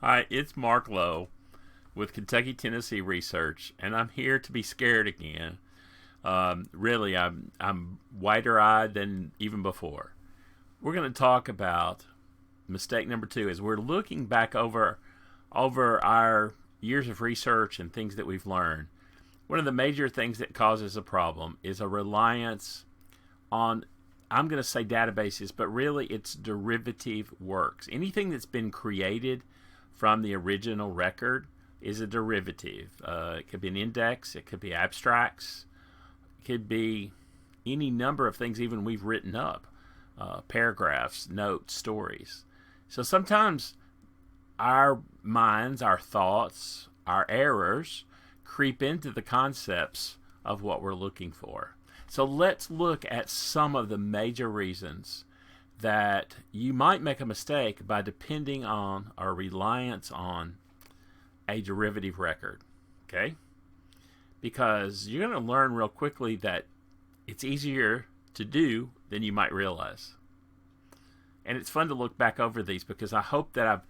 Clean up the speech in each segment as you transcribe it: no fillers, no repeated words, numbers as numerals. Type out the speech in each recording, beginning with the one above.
Hi, it's Mark Lowe with Kentucky Tennessee Research, and I'm here to be scared again. Really, I'm wider eyed than even before. We're going to talk about mistake number two as we're looking back over our years of research and things that we've learned. One of the major things that causes a problem is a reliance on, I'm going to say databases, but really it's derivative works. Anything that's been created from the original record is a derivative. It could be an index, it could be abstracts, it could be any number of things even we've written up, paragraphs, notes, stories. So sometimes our minds, our thoughts, our errors creep into the concepts of what we're looking for. So let's look at some of the major reasons that you might make a mistake by depending on or reliance on a derivative record. Okay? Because you're going to learn real quickly that it's easier to do than you might realize. And it's fun to look back over these because I hope that I've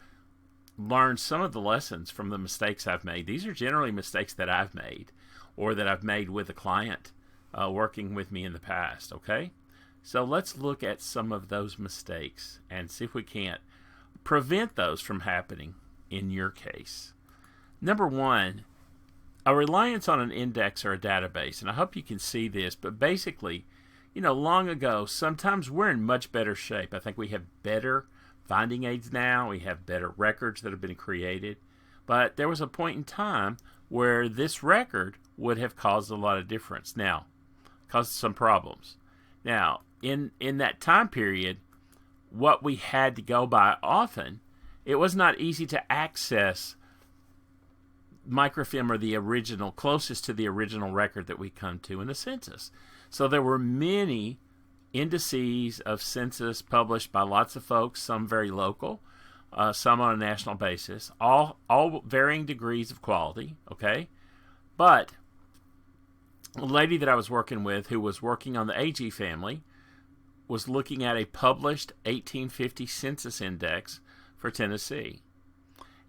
learned some of the lessons from the mistakes I've made. These are generally mistakes that I've made or that I've made with a client working with me in the past. Okay? So let's look at some of those mistakes and see if we can't prevent those from happening in your case. Number one, a reliance on an index or a database. And I hope you can see this, but basically, long ago, sometimes we're in much better shape. I think we have better finding aids now. We have better records that have been created. But there was a point in time where this record would have caused a lot of difference. Now, caused some problems. Now, in that time period, what we had to go by often, it was not easy to access microfilm or the original, closest to the original record that we come to in the census. So there were many indices of census published by lots of folks, some very local, some on a national basis, all varying degrees of quality, okay? But a lady that I was working with who was working on the AG family was looking at a published 1850 census index for Tennessee.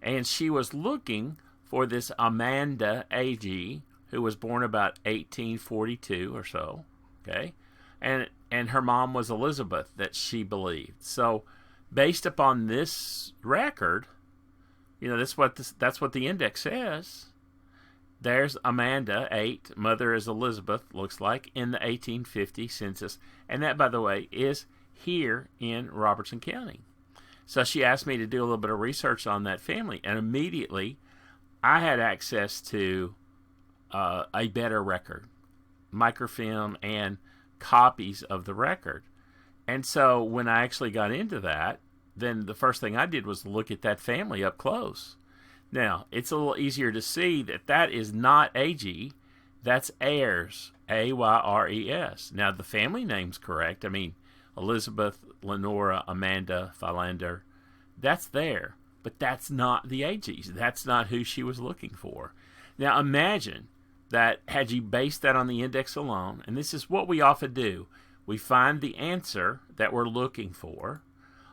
And she was looking for this Amanda AG, who was born about 1842 or so, okay? And her mom was Elizabeth, that she believed. So based upon this record, that's what the index says. There's Amanda, 8, mother is Elizabeth, looks like, in the 1850 census. And that, by the way, is here in Robertson County. So she asked me to do a little bit of research on that family. And immediately, I had access to a better record, microfilm, and copies of the record. And so when I actually got into that, then the first thing I did was look at that family up close. Now, it's a little easier to see that is not AG, that's Ayres, Ayres. Now, the family name's correct. I mean, Elizabeth, Lenora, Amanda, Philander, that's there. But that's not the AGs. That's not who she was looking for. Now, imagine that had you based that on the index alone, and this is what we often do. We find the answer that we're looking for,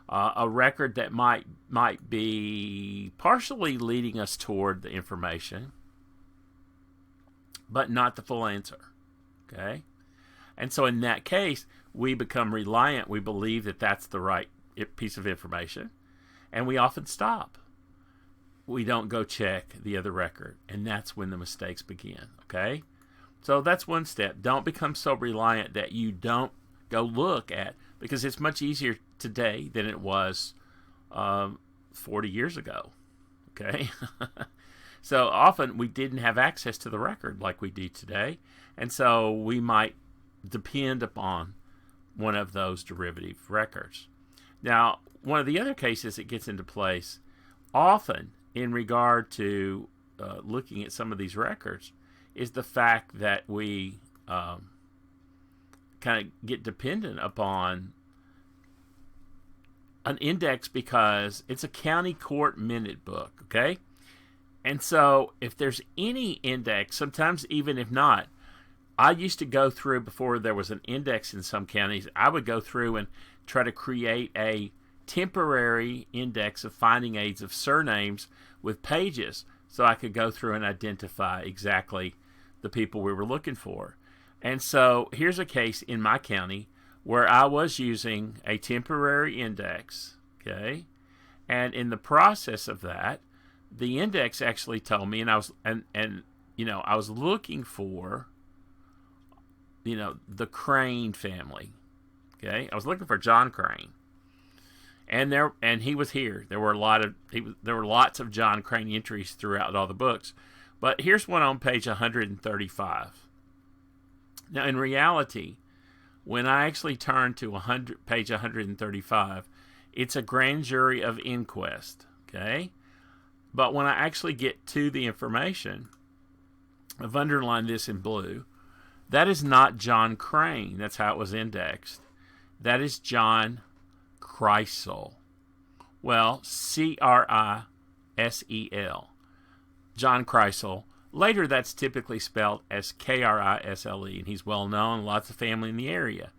a record that might be partially leading us toward the information, but not the full answer. Okay? And so in that case, we become reliant. We believe that that's the right piece of information, and we often stop. We don't go check the other record, and that's when the mistakes begin. Okay? So that's one step. Don't become so reliant that you don't go look at, because it's much easier today than it was 40 years ago. Okay? So often we didn't have access to the record like we do today, and so we might depend upon one of those derivative records. Now, one of the other cases that gets into place often in regard to looking at some of these records is the fact that we kind of get dependent upon an index because it's a county court minute book, okay? And so if there's any index, sometimes even if not, I used to go through, before there was an index in some counties, I would go through and try to create a temporary index of finding aids of surnames with pages so I could go through and identify exactly the people we were looking for. And so here's a case in my county where I was using a temporary index, okay? And in the process of that, the index actually told me, and I was I was looking for the Crane family. Okay? I was looking for John Crane. And he was here. There were lots of John Crane entries throughout all the books. But here's one on page 135. Now, in reality, when I actually turn to page 135, it's a grand jury of inquest, okay? But when I actually get to the information, I've underlined this in blue. That is not John Crane. That's how it was indexed. That is John Kreisel. Well, Crisel. John Kreisel. Later, that's typically spelled as Krisle, and he's well known, lots of family in the area.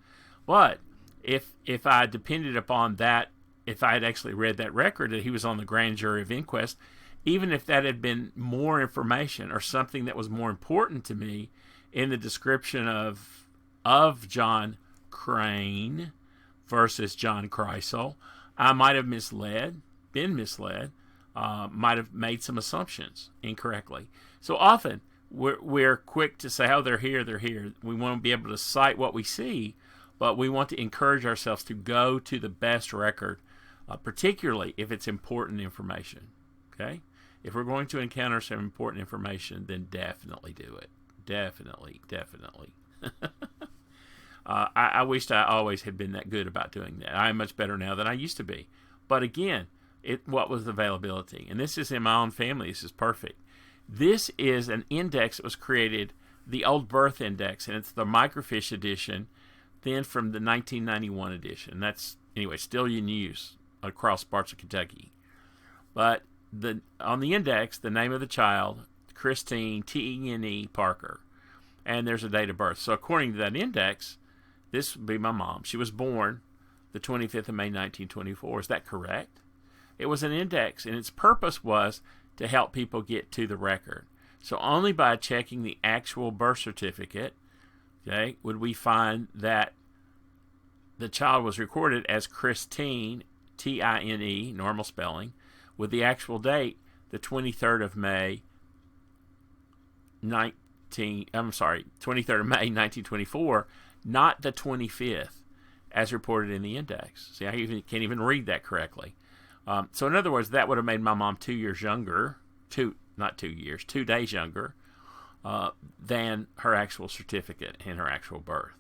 But if I depended upon that, if I had actually read that record that he was on the grand jury of inquest, even if that had been more information or something that was more important to me in the description of John Crane versus John Kreisel, I might have been misled, might have made some assumptions incorrectly. So often we're quick to say, oh, they're here. We want to be able to cite what we see, but we want to encourage ourselves to go to the best record, particularly if it's important information. Okay? If we're going to encounter some important information, then definitely do it. Definitely. I wished I always had been that good about doing that. I am much better now than I used to be. But again, what was the availability? And this is in my own family. This is perfect. This is an index that was created, the Old Birth Index, and it's the microfiche edition, then from the 1991 edition. That's, anyway, still in use across parts of Kentucky. But on the index, the name of the child, Christine, Tene Parker, and there's a date of birth. So according to that index, this would be my mom. She was born the 25th of May, 1924. Is that correct? It was an index, and its purpose was to help people get to the record. So only by checking the actual birth certificate, okay, would we find that the child was recorded as Christine, Tine, normal spelling, with the actual date, the 23rd of May, 1924, not the 25th, as reported in the index. See, I can't even read that correctly. So in other words, that would have made my mom 2 years younger, 2 days younger, than her actual certificate and her actual birth.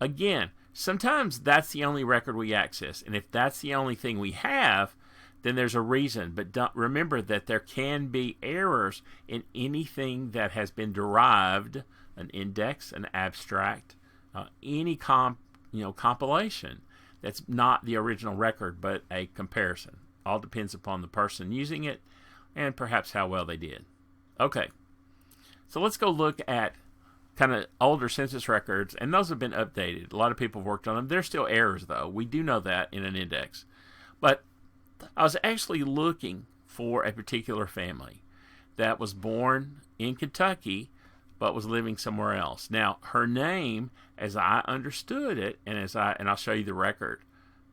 Again, sometimes that's the only record we access, and if that's the only thing we have, then there's a reason. But remember that there can be errors in anything that has been derived, an index, an abstract, any compilation that's not the original record but a comparison. All depends upon the person using it and perhaps how well they did. Okay, so let's go look at kind of older census records, and those have been updated. A lot of people have worked on them. There's still errors, though. We do know that in an index. But I was actually looking for a particular family that was born in Kentucky but was living somewhere else. Now, her name, as I understood it, and I'll show you the record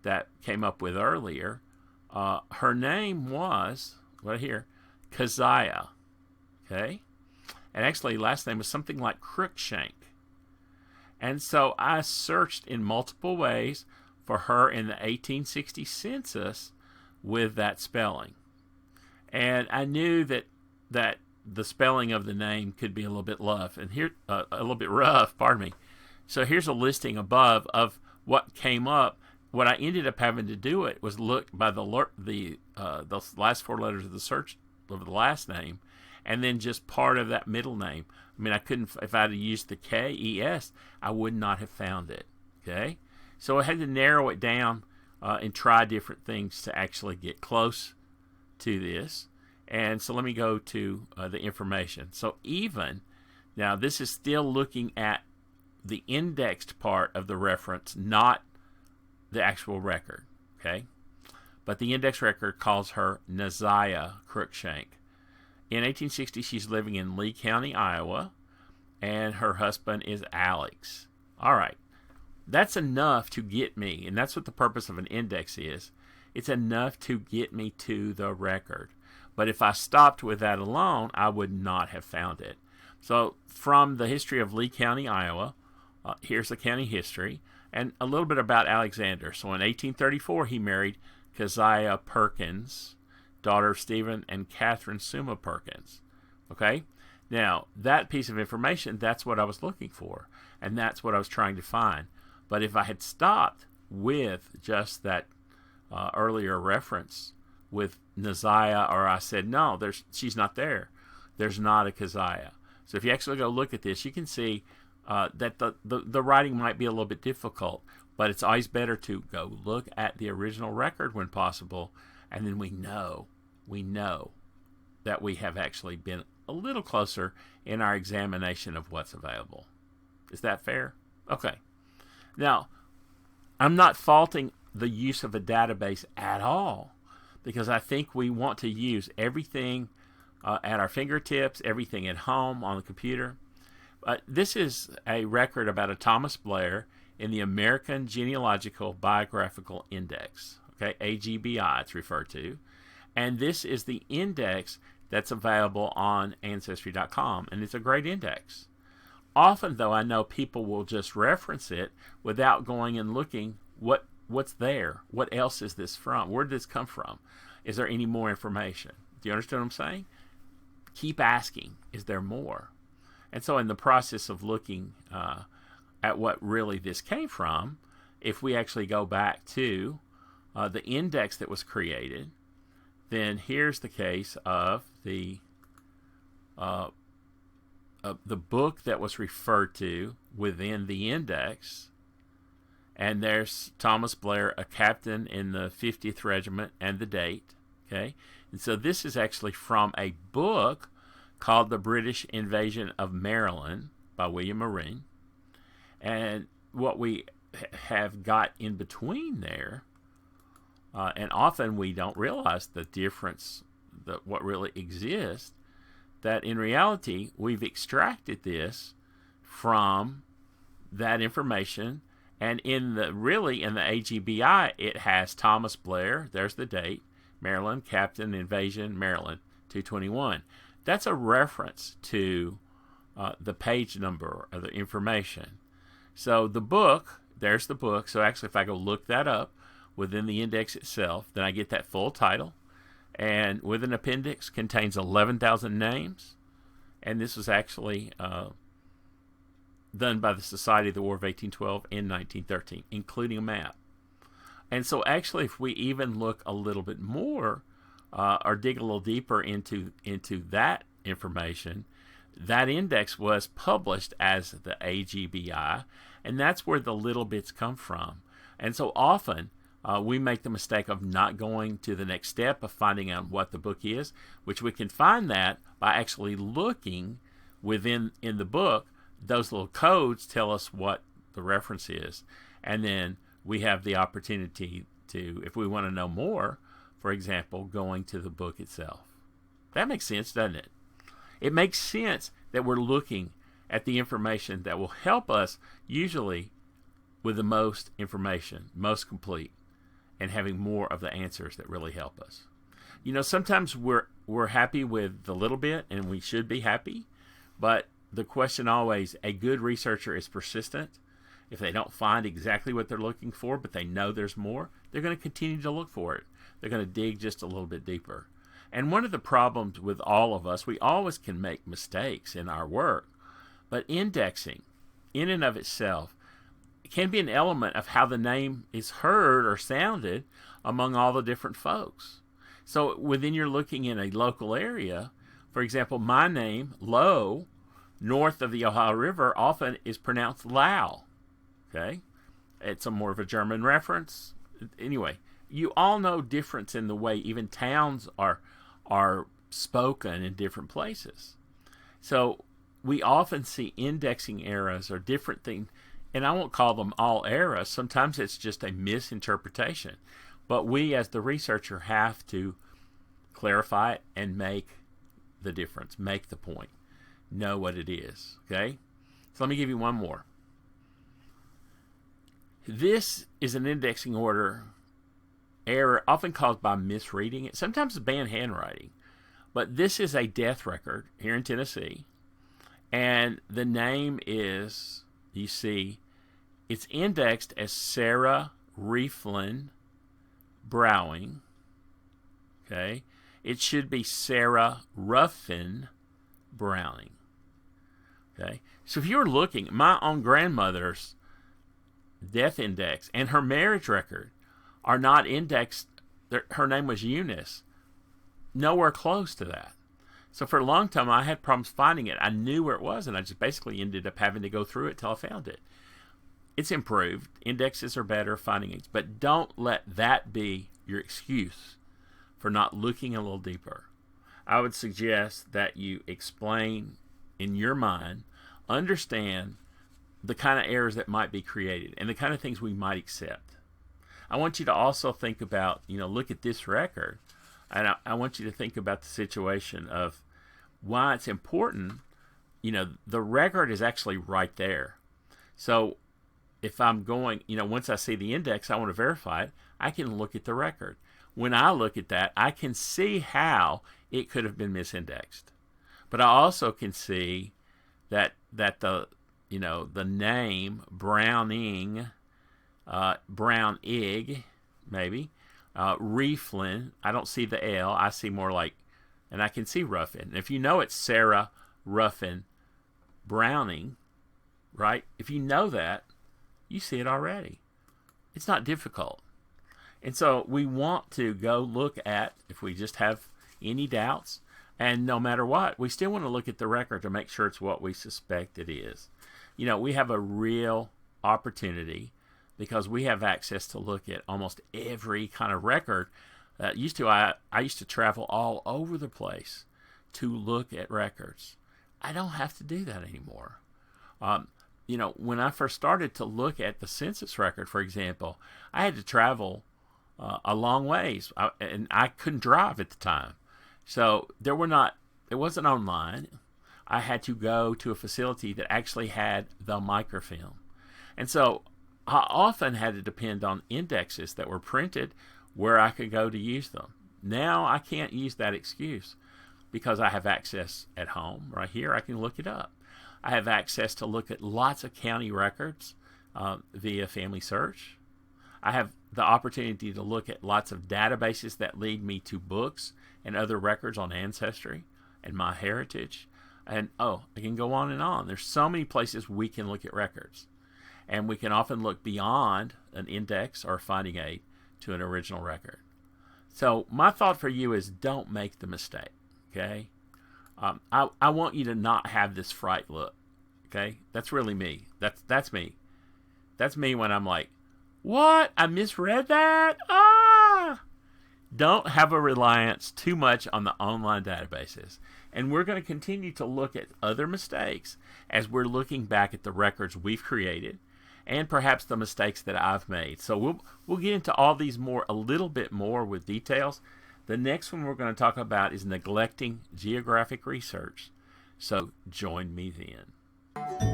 that came up with earlier, her name was, right here, Keziah. Okay? And actually, last name was something like Crookshank. And so I searched in multiple ways for her in the 1860 census with that spelling. And I knew that the spelling of the name could be a little bit rough. And here, a little bit rough, pardon me. So here's a listing above of what came up. What I ended up having to do it was look by the last 4 letters of the search of the last name, and then just part of that middle name. I mean, I couldn't, if I had used the K-E-S, I would not have found it. Okay? So I had to narrow it down and try different things to actually get close to this. And so let me go to the information. So now this is still looking at the indexed part of the reference, not the actual record. Okay? but the index record calls her Naziah Cruikshank. In 1860, she's living in Lee County, Iowa, and her husband is Alex. All right. That's enough to get me, and that's what the purpose of an index is. It's enough to get me to the record. But if I stopped with that alone, I would not have found it. So from the history of Lee County, Iowa, here's the county history, and a little bit about Alexander. So in 1834, he married Keziah Perkins, daughter of Stephen and Catherine Summa Perkins. Okay? Now, that piece of information, that's what I was looking for, and that's what I was trying to find. But if I had stopped with just that earlier reference with Naziah, or I said, no, she's not there. There's not a Keziah. So if you actually go look at this, you can see that the writing might be a little bit difficult, but it's always better to go look at the original record when possible, and then we know that we have actually been a little closer in our examination of what's available. Is that fair? Okay. Now, I'm not faulting the use of a database at all, because I think we want to use everything at our fingertips, everything at home on the computer. This is a record about a Thomas Blair in the American Genealogical Biographical Index, okay, AGBI it's referred to. And this is the index that's available on Ancestry.com, and it's a great index. Often, though, I know people will just reference it without going and looking what's there. What else is this from? Where did this come from? Is there any more information? Do you understand what I'm saying? Keep asking, is there more? And so in the process of looking at what really this came from, if we actually go back to the index that was created, then here's the case of the book that was referred to within the index. And there's Thomas Blair, a captain in the 50th Regiment, and the date. Okay, and so this is actually from a book called The British Invasion of Maryland by William Marine. And what we have got in between there, and often we don't realize the difference, what really exists, that in reality we've extracted this from that information. And in the AGBI, it has Thomas Blair, there's the date, Maryland, Captain, Invasion, Maryland, 221. That's a reference to the page number of the information. So the book, there's the book. So actually, if I go look that up within the index itself, then I get that full title. And with an appendix, contains 11,000 names. And this was actually done by the Society of the War of 1812 in 1913, including a map. And so actually, if we even look a little bit more or dig a little deeper into that information, that index was published as the AGBI, and that's where the little bits come from. And so often, we make the mistake of not going to the next step of finding out what the book is, which we can find that by actually looking in the book. Those little codes tell us what the reference is. And then we have the opportunity to, if we want to know more, for example, going to the book itself. That makes sense, doesn't it? It makes sense that we're looking at the information that will help us, usually with the most information, most complete, and having more of the answers that really help us. You know, sometimes we're happy with the little bit, and we should be happy, but the question always, a good researcher is persistent. If they don't find exactly what they're looking for, but they know there's more, they're going to continue to look for it. They're going to dig just a little bit deeper. And one of the problems with all of us, we always can make mistakes in our work, but indexing, in and of itself, can be an element of how the name is heard or sounded among all the different folks. So within you're looking in a local area, for example, my name, Lowe, north of the Ohio River, often is pronounced Lau. Okay? It's more of a German reference. Anyway, you all know difference in the way even towns are spoken in different places. So we often see indexing errors or different things, and I won't call them all errors. Sometimes it's just a misinterpretation. But we, as the researcher, have to clarify it and make the difference, make the point, know what it is. Okay? So let me give you one more. This is an indexing order error often caused by misreading it. Sometimes it's bad handwriting. But this is a death record here in Tennessee. And the name is, you see, it's indexed as Sarah Rieflin Browning. Okay? It should be Sarah Ruffin Browning. Okay? So if you're looking, my own grandmother's death index and her marriage record are not indexed. Her name was Eunice. Nowhere close to that. So for a long time, I had problems finding it. I knew where it was, and I just basically ended up having to go through it till I found it. It's improved. Indexes are better, finding it. But don't let that be your excuse for not looking a little deeper. I would suggest that you explain in your mind, understand the kind of errors that might be created and the kind of things we might accept. I want you to also think about, look at this record, and I want you to think about the situation of why it's important. The record is actually right there. So if I'm going, once I see the index, I want to verify it, I can look at the record. When I look at that, I can see how it could have been misindexed. But I also can see that the name Browning, Brownig, maybe, Rieflin, I don't see the L, I see more like, and I can see Ruffin. And if you know it's Sarah Ruffin Browning, right? If you know that, you see it already. It's not difficult. And so we want to go look at, if we just have any doubts, and no matter what, we still want to look at the record to make sure it's what we suspect it is. We have a real opportunity because we have access to look at almost every kind of record. I used to travel all over the place to look at records. I don't have to do that anymore. When I first started to look at the census record, for example, I had to travel a long ways, and I couldn't drive at the time. So it wasn't online. I had to go to a facility that actually had the microfilm. And so I often had to depend on indexes that were printed where I could go to use them. Now I can't use that excuse because I have access at home. Right here, I can look it up. I have access to look at lots of county records via Family Search. I have the opportunity to look at lots of databases that lead me to books and other records on Ancestry and MyHeritage. And I can go on and on. There's so many places we can look at records. And we can often look beyond an index or a finding aid to an original record. So my thought for you is don't make the mistake, okay? I want you to not have this fright look, okay? That's really me. That's me. That's me when I'm like, what? I misread that? Don't have a reliance too much on the online databases. And we're going to continue to look at other mistakes as we're looking back at the records we've created and perhaps the mistakes that I've made. So we'll get into all these a little bit more with details. The next one we're going to talk about is neglecting geographic research. So join me then.